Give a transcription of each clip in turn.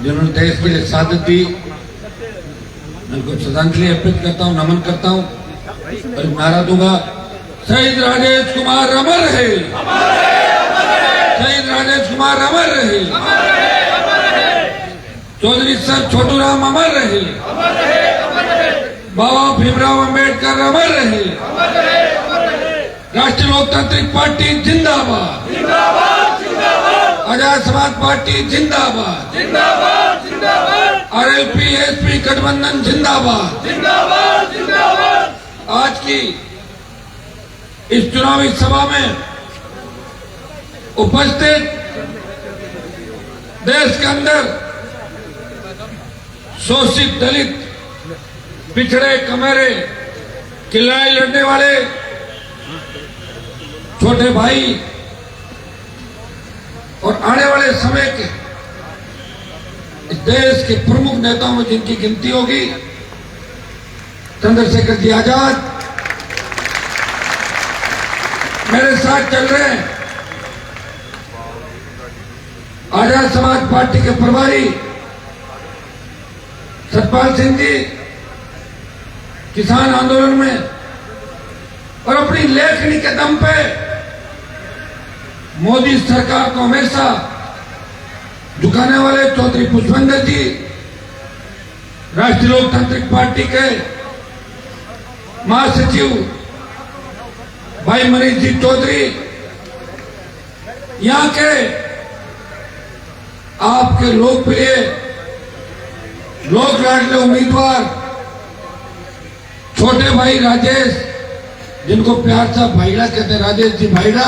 जिन्होंने देश के लिए शहादत दी, उनको श्रद्धांजलि अर्पित करता हूँ, नमन करता हूँ और नारा दूंगा, शहीद राजेश कुमार अमर रहे, शहीद राजेश कुमार अमर रहे, चौधरी सर छोटूराम अमर रहे, बाबा भीमराव अंबेडकर अमर रहे, राष्ट्रीय लोकतांत्रिक पार्टी जिंदाबाद, आजाद समाज पार्टी जिंदाबाद, आरएलपी एसपी गठबंधन जिंदाबाद। आज की इस चुनावी सभा में उपस्थित देश के अंदर शोषित, दलित, पिछड़े, कमेरे की लड़ाई लड़ने वाले छोटे भाई और आने वाले समय के इस देश के प्रमुख नेताओं में जिनकी गिनती होगी, चंद्रशेखर जी आजाद मेरे साथ चल रहे हैं, आजाद समाज पार्टी के प्रभारी सतपाल सिंह जी किसान आंदोलन में और अपनी लेखनी के दम पे मोदी सरकार को हमेशा झुकाने वाले चौधरी पुष्पेंद्र जी, राष्ट्रीय लोकतांत्रिक पार्टी के महासचिव भाई मनीष जी चौधरी, यहां के आपके लोकप्रिय, लोक लाडले उम्मीदवार छोटे भाई राजेश, जिनको प्यार से भाईड़ा कहते हैं, राजेश जी भाईड़ा,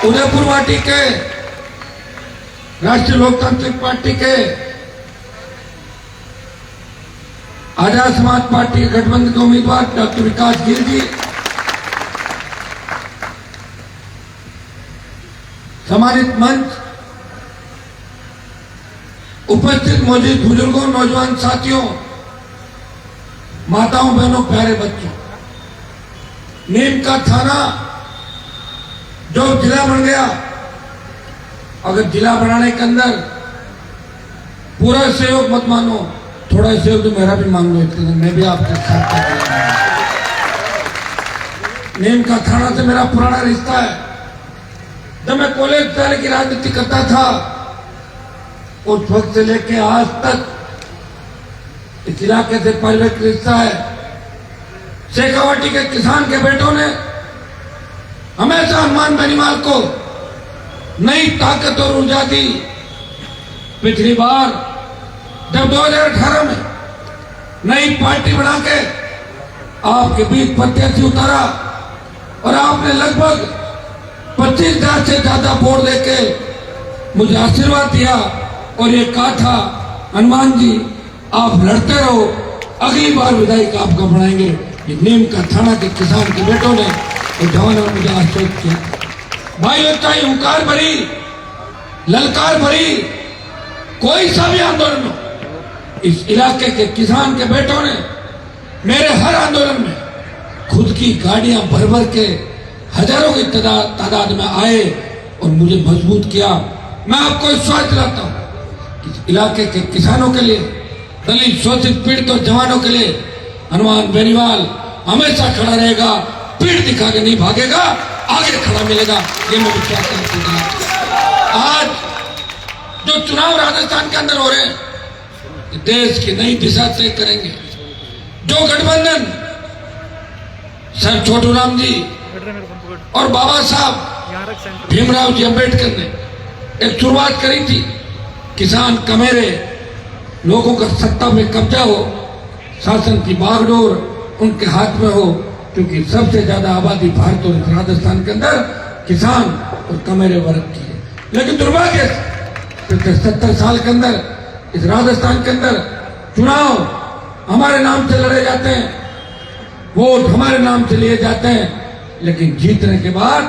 उदयपुर वाटी के राष्ट्रीय लोकतांत्रिक पार्टी के आजाद समाज पार्टी के गठबंधन के उम्मीदवार डॉक्टर विकास गिर जी, सम्मानित मंच, उपस्थित मौजूद बुजुर्गों, नौजवान साथियों, माताओं, बहनों, प्यारे बच्चों, नीम का थाना जो जिला बन गया, अगर जिला बनाने के अंदर पूरा सहयोग मत मानो, थोड़ा सहयोग तो मेरा भी मांग लो, इसके अंदर मैं भी आपके साथ। नीम का थाना से मेरा पुराना रिश्ता है। जब मैं कॉलेज पहले की राजनीति करता था, उस वक्त से लेके आज तक इस इलाके से पारिवारिक रिश्ता है। शेखावाटी के किसान के बेटों ने हमेशा हनुमान बेनीवाल को नई ताकत और ऊर्जा दी। पिछली बार जब 2018 में नई पार्टी बना के आपके बीच प्रत्याशी उतारा और आपने लगभग 25,000 से ज्यादा वोट देके मुझे आशीर्वाद दिया और ये कहा था, हनुमान जी आप लड़ते रहो, अगली बार विधायक आपका बनाएंगे। ये नीम का थाना के किसान के बेटों ने और जवानों ने मुझे आश्वस्त किया। भाइयों, चाहे हुंकार भरी, ललकार भरी कोई सा भी आंदोलन हो, इस इलाके के किसान के बेटों ने मेरे हर आंदोलन में खुद की गाड़ियां भर भर के हजारों की तादाद में आए और मुझे मजबूत किया। मैं आपको विश्वास दिलाता हूं कि इस इलाके के किसानों के लिए, दलित, शोषित, पीड़ित और जवानों के लिए हनुमान बेनीवाल हमेशा खड़ा रहेगा, पीठ दिखा के नहीं भागेगा, आगे खड़ा मिलेगा, ये मैं विश्वास करता हूं। आज जो चुनाव राजस्थान के अंदर हो रहे हैं, देश की नई दिशा तय करेंगे। जो गठबंधन सर छोटूराम जी और बाबा साहब भीमराव जी अंबेडकर ने एक शुरुआत करी थी, किसान, कमेरे, लोगों का सत्ता में कब्जा हो, शासन की बागडोर उनके हाथ में हो, क्योंकि सबसे ज्यादा आबादी भारत और राजस्थान के अंदर किसान और कमेरे वर्ग की है। लेकिन दुर्भाग्य से 70 साल के अंदर इस राजस्थान के अंदर चुनाव हमारे नाम से लड़े जाते हैं, वोट हमारे नाम से लिए जाते हैं, लेकिन जीतने के बाद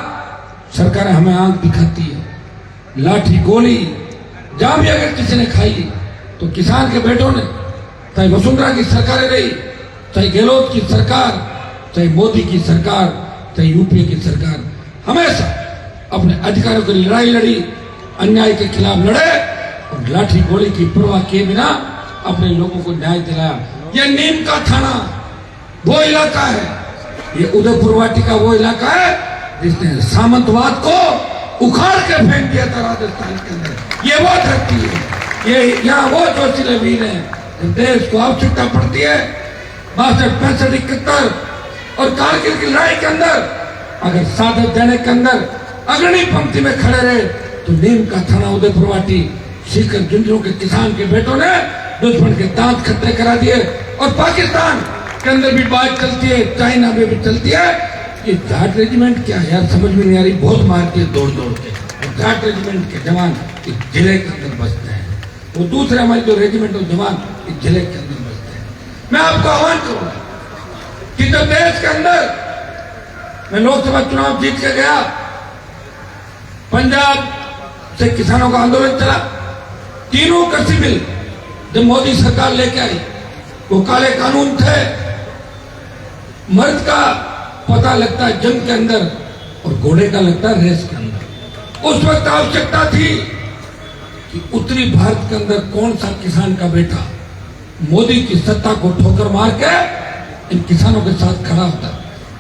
सरकार हमें आंख दिखाती है। लाठी, गोली जहां भी अगर किसी ने खाई तो किसान के बेटों ने, चाहे वसुंधरा की सरकारें रही, चाहे गहलोत की सरकार, चाहे मोदी की सरकार, चाहे यूपीए की सरकार, हमेशा अपने अधिकारों की लड़ाई लड़ी अन्याय के खिलाफ लड़े और लाठी गोली की परवाह किए बिना अपने लोगों को न्याय दिलाया। ये नीम का थाना वो इलाका है, ये उदयपुर वाटी का वो इलाका है जिसने सामंतवाद को उखाड़ के फेंक दिया था राजस्थान के अंदर। ये वो धरती है, ये यहाँ वो जोशीले वीर हैं। देश को आवश्यकता पड़ती है 62, 65, 71 और कारगिल की लड़ाई के अंदर अगर साधक देने के अंदर अग्रणी पंक्ति में खड़े रहे तो नीम का थाना उदयपुर वाटी सीकर झुंझुनू के किसान के बेटों ने दुश्मन के दांत खट्टे करा दिए। और पाकिस्तान के अंदर भी बात चलती है, चाइना में भी चलती है। ये जाट रेजिमेंट क्या है यार, समझ में नहीं आ रही। बहुत मारती है दौड़ दौड़ के। जाट रेजिमेंट के जवान इस जिले के अंदर बसते हैं, वो दूसरे हमारे जो रेजिमेंट और जवान इस जिले के अंदर बसते हैं। मैं आपको आह्वान करूंगा कि जब देश के अंदर मैं लोकसभा चुनाव जीत के गया, पंजाब से किसानों का आंदोलन चला, तीनों कृषि बिल जब मोदी सरकार लेके आई वो काले कानून थे। मर्द का पता लगता है जंग के अंदर और घोड़े का लगता है रेस के अंदर। उस वक्त आवश्यकता थी कि उत्तरी भारत के अंदर कौन सा किसान का बेटा मोदी की सत्ता को ठोकर मार के इन किसानों के साथ खड़ा होता।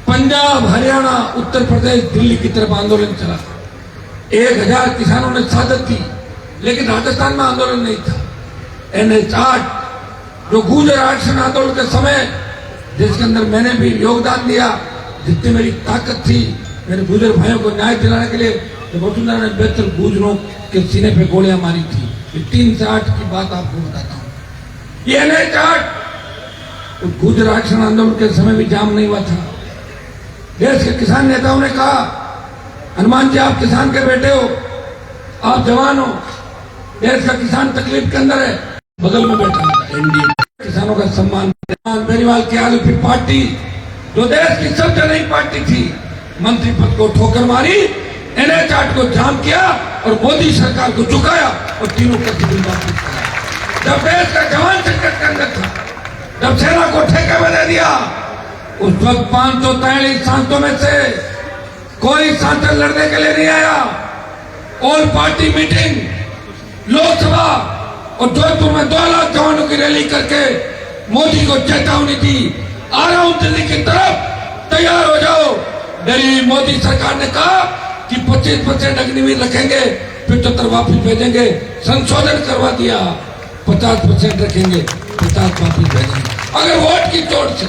पंजाब, हरियाणा, उत्तर प्रदेश, दिल्ली की तरफ आंदोलन चला। 1000 किसानों ने शहादत दी, लेकिन राजस्थान में आंदोलन नहीं था। NH-8 जो गुर्जर आरक्षण आंदोलन के समय जिसके अंदर मैंने भी योगदान दिया, जितनी मेरी ताकत थी मेरे गुर्जर भाइयों को न्याय दिलाने के लिए, तो वसुंधरा ने बेहतर गुर्जरों के सीने पे गोलियां मारी थी। ये 3 से 8 की बात आपको बताता हूं। ये NH-8 गुर्जर आरक्षण आंदोलन के समय भी जाम नहीं हुआ था। देश के किसान नेताओं ने कहा, हनुमान जी आप किसान के बेटे हो, आप जवान हो, देश का किसान तकलीफ के अंदर है। बगल में बैठा एनडीए किसानों का सम्मान बेनीवाल की आलपी पार्टी जो देश की सबसे नई पार्टी थी, मंत्री पद को ठोकर मारी, NH-8 को जाम किया और मोदी सरकार को झुकाया और तीनों का बिल वापस कराया। जब देश का जवान संकट के अंदर था, जब सेना को ठेके में दे दिया, उस वक्त 543 सांसदों में से कोई सांसद लड़ने के लिए नहीं आया। ऑल पार्टी मीटिंग लोकसभा और जोधपुर में 2 लाख जवानों की रैली करके मोदी को चेतावनी दी, आ रहा हूं दिल्ली की तरफ, तैयार हो जाओ। दिल्ली मोदी सरकार ने कहा कि 25% अग्निवीर रखेंगे, 75 वापिस भेजेंगे। संशोधन करवा दिया, 50% रखेंगे, 50 वापिस भेजेंगे। अगर वोट की चोट से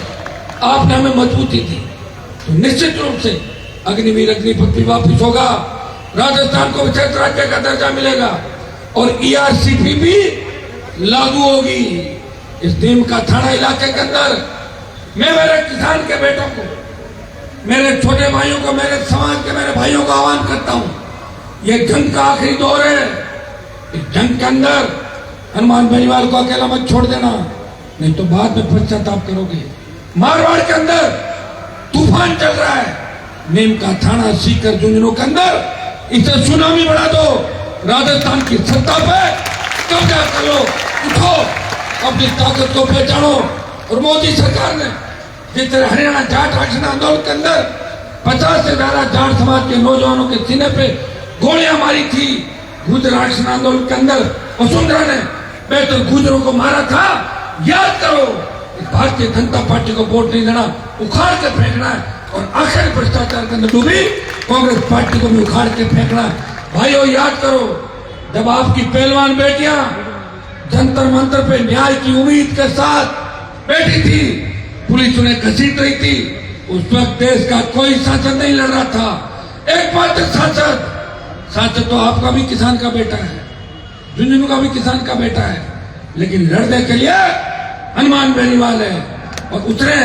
आपने हमें मजबूती दी तो निश्चित रूप से अग्निवीर अग्निपथ भी वापिस होगा, राजस्थान को विशेष राज्य का दर्जा मिलेगा और ERCP भी लागू होगी। इस नीम का थाना इलाके के अंदर मैं मेरे किसान के बेटों को, मेरे छोटे भाइयों को, मेरे समाज के मेरे भाइयों को आह्वान करता हूं, ये जंग का आखिरी दौर है। इस जंग के अंदर हनुमान बेनीवाल को अकेला मत छोड़ देना, नहीं तो बाद में पश्चाताप करोगे। मारवाड़ के अंदर तूफान चल रहा है, नीम का थाना सीकर झुंझुनू के अंदर इसे सुनामी बढ़ा दो, राजस्थान की सत्ता पे कब्जा कर लो, उठो, अपनी ताकत को पहचानो। और मोदी सरकार ने जिस तरह हरियाणा जाट आरक्षण आंदोलन के अंदर 50 से ज्यादा जाट समाज के नौजवानों के सीने पे गोलियां मारी थी, गुर्जर आरक्षण आंदोलन के अंदर वसुंधरा ने बेहतर गुर्जरों को मारा था, याद करो। भारतीय जनता पार्टी को वोट नहीं देना, उखाड़ के फेंकना है और आखिर भ्रष्टाचार के अंदर डूबी कांग्रेस पार्टी को भी उखाड़ के फेंकना है। भाइयों याद करो, जब आपकी पहलवान बेटियां जंतर मंतर पे न्याय की उम्मीद के साथ बैठी थी, पुलिस उन्हें घसीट रही थी, उस वक्त देश का कोई सांसद नहीं लड़ रहा था। एकमात्र सांसद तो आपका भी किसान का बेटा है, झुंझुनू का भी किसान का बेटा है, लेकिन लड़ने के लिए हनुमान बेनीवाल है और उतरे,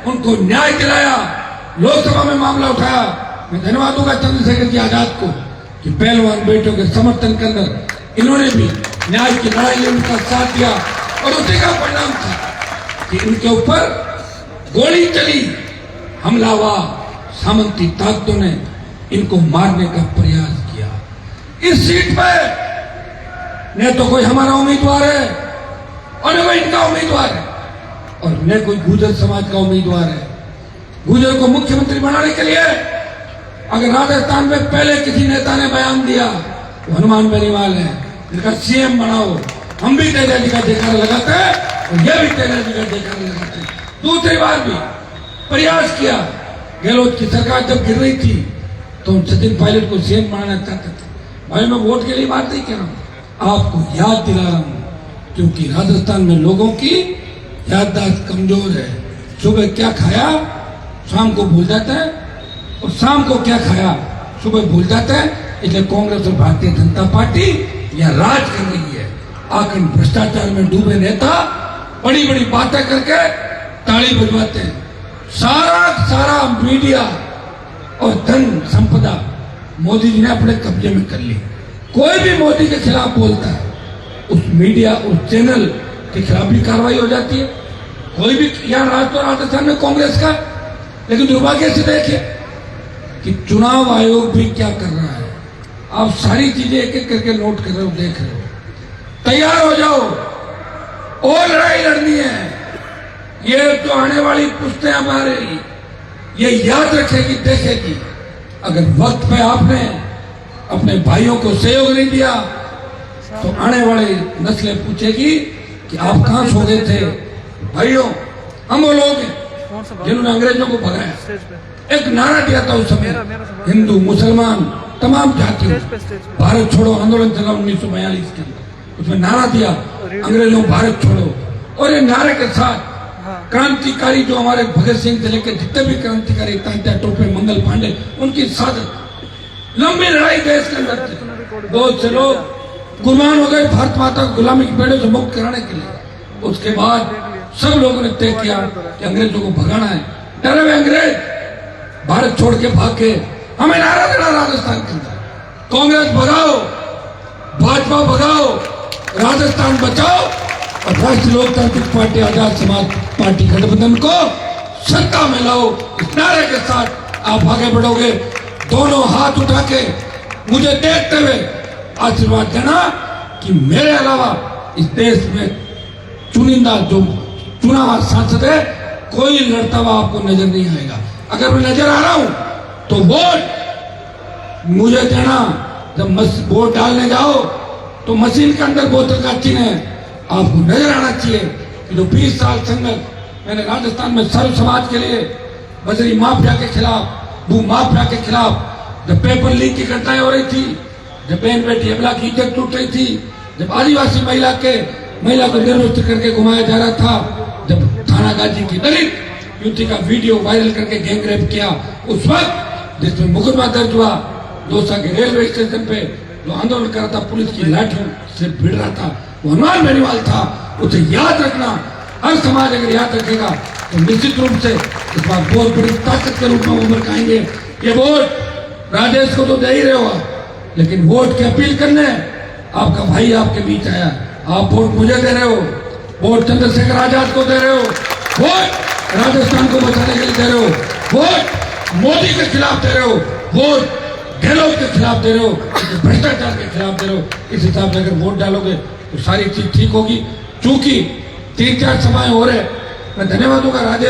उनको न्याय दिलाया, लोकसभा में मामला उठाया। मैं धन्यवाद दूंगा चंद्रशेखर जी आजाद को कि पहलवान बेटियों के समर्थन के अंदर इन्होंने भी न्याय की लड़ाई में उनका साथ दिया और उसी का परिणाम था कि इनके ऊपर गोली चली, हमला हुआ, सामंती ताकतों ने इनको मारने का प्रयास किया। इस सीट पे न तो कोई हमारा उम्मीदवार है और न कोई इनका उम्मीदवार है और न कोई गुर्जर समाज का उम्मीदवार है। गुर्जर को मुख्यमंत्री बनाने के लिए अगर राजस्थान में पहले किसी नेता ने बयान दिया वो हनुमान बेनीवाल है, इनका सीएम बनाओ। हम भी तेजा जी का जयकारा लगाते हैं और ये भी तेजा जी का जयकारा लगाते हैं। दूसरी बार भी प्रयास किया, गहलोत की सरकार जब गिर रही थी तो हम सचिन पायलट को सीएम बनाना चाहते थे। भाई मैं वोट के लिए बात नहीं कर रहा हूं, आपको याद दिला रहा हूं, क्योंकि राजस्थान में लोगों की याददाश्त कमजोर है। सुबह क्या खाया शाम को भूल जाता है, और शाम को क्या खाया सुबह भूल जाता है। इसलिए कांग्रेस और भारतीय जनता पार्टी यह राज कर रही है। आखिर भ्रष्टाचार में डूबे नेता बड़ी बड़ी बातें करके ताली बजवाते हैं। सारा मीडिया और धन संपदा मोदी जी ने अपने कब्जे में कर ली। कोई भी मोदी के खिलाफ बोलता है, उस मीडिया उस चैनल के खिलाफ भी कार्रवाई हो जाती है। कोई भी यहाँ राजस्थान में कांग्रेस का, लेकिन दुर्भाग्य से देखिए कि चुनाव आयोग भी क्या कर रहा है। आप सारी चीजें एक एक करके नोट कर रहे हो, देख रहे हो। तैयार हो जाओ, और लड़ाई लड़नी है। ये जो आने वाली पुश्तें हमारे ये याद रखेगी, देखेगी। अगर वक्त पे आपने अपने भाइयों को सहयोग नहीं दिया तो आने वाली नस्लें पूछेगी कि आप कहां सो गए थे। भाइयों, हम वो लोग हैं जिन्होंने अंग्रेजों को भगाया। एक नारा दिया था उस समय, हिंदू मुसलमान तमाम जातियों, भारत छोड़ो आंदोलन चला 1942 के अंदर। उसमें नारा दिया अंग्रेजों भारत छोड़ो, और ये नारे के साथ क्रांतिकारी जो हमारे भगत सिंह से लेकर जितने भी क्रांतिकारी, तात्या टोपे, मंगल पांडे, उनकी सादत लंबी लड़ाई देश के अंदर थी। बहुत से लोग कुर्बान हो गए भारत माता को गुलामी की बेड़ों से मुक्त कराने के लिए। उसके बाद सब लोगों ने तय किया कि अंग्रेजों को भगाना है। डरे हुए अंग्रेज भारत छोड़ के भाग के, हमें नारा देना राजस्थान के अंदर, कांग्रेस भगाओ, भाजपा भगाओ, राजस्थान बचाओ, और राष्ट्रीय लोकतांत्रिक पार्टी आजाद समाज पार्टी गठबंधन को सत्ता में लाओ। इस नारे के साथ आप आगे बढ़ोगे। दोनों हाथ उठा के मुझे देखते हुए आशीर्वाद देना कि मेरे अलावा इस देश में चुनिंदा जो चुना हुआ सांसद है, कोई लड़ता हुआ आपको नजर नहीं आएगा। अगर मैं नजर आ रहा हूं तो वोट मुझे देना। जब वोट डालने जाओ तो मशीन के अंदर बोतल का चिन्ह है, आपको नजर आना चाहिए कि जो 20 साल संघर्ष मैंने राजस्थान में सर्व समाज के लिए, बजरी माफिया के खिलाफ, भू माफिया के खिलाफ, जब पेपर लीक की घटनाएं हो रही थी, जब बहन बेटी अबला की इज्जत टूट रही थी, जब आदिवासी महिला को निर्वस्त्र करके घुमाया जा रहा था, जब थाना गाजी की दलित युवती का वीडियो वायरल करके गैंग रेप किया, उस वक्त जिसमें मुकदमा दर्ज हुआ, दौसा के रेलवे स्टेशन पे जो आंदोलन कर रहा था, पुलिस की लाठियों से भिड़ रहा था, वो हनुमान बेनीवाल था। उसे याद रखना, हर समाज अगर याद रखेगा तो निश्चित रूप से इस बार बहुत बड़ी ताकत के रूप में उभर के आएंगे। ये वोट राजेश को तो दे ही रहे हो, लेकिन वोट की अपील करने आपका भाई आपके बीच आया। आप वोट मुझे दे रहे हो, वोट चंद्रशेखर आजाद को दे रहे हो, वोट राजस्थान को बचाने के लिए दे रहे हो, वोट मोदी के खिलाफ दे रहे हो, वोट गहलोत के खिलाफ दे रहे हो, भ्रष्टाचार के खिलाफ दे रहे हो। इस हिसाब से अगर वोट डालोगे तो सारी चीज ठीक होगी। चूंकि 3-4 सभाएं हो रहे, मैं धन्यवाद दूंगा राजेश।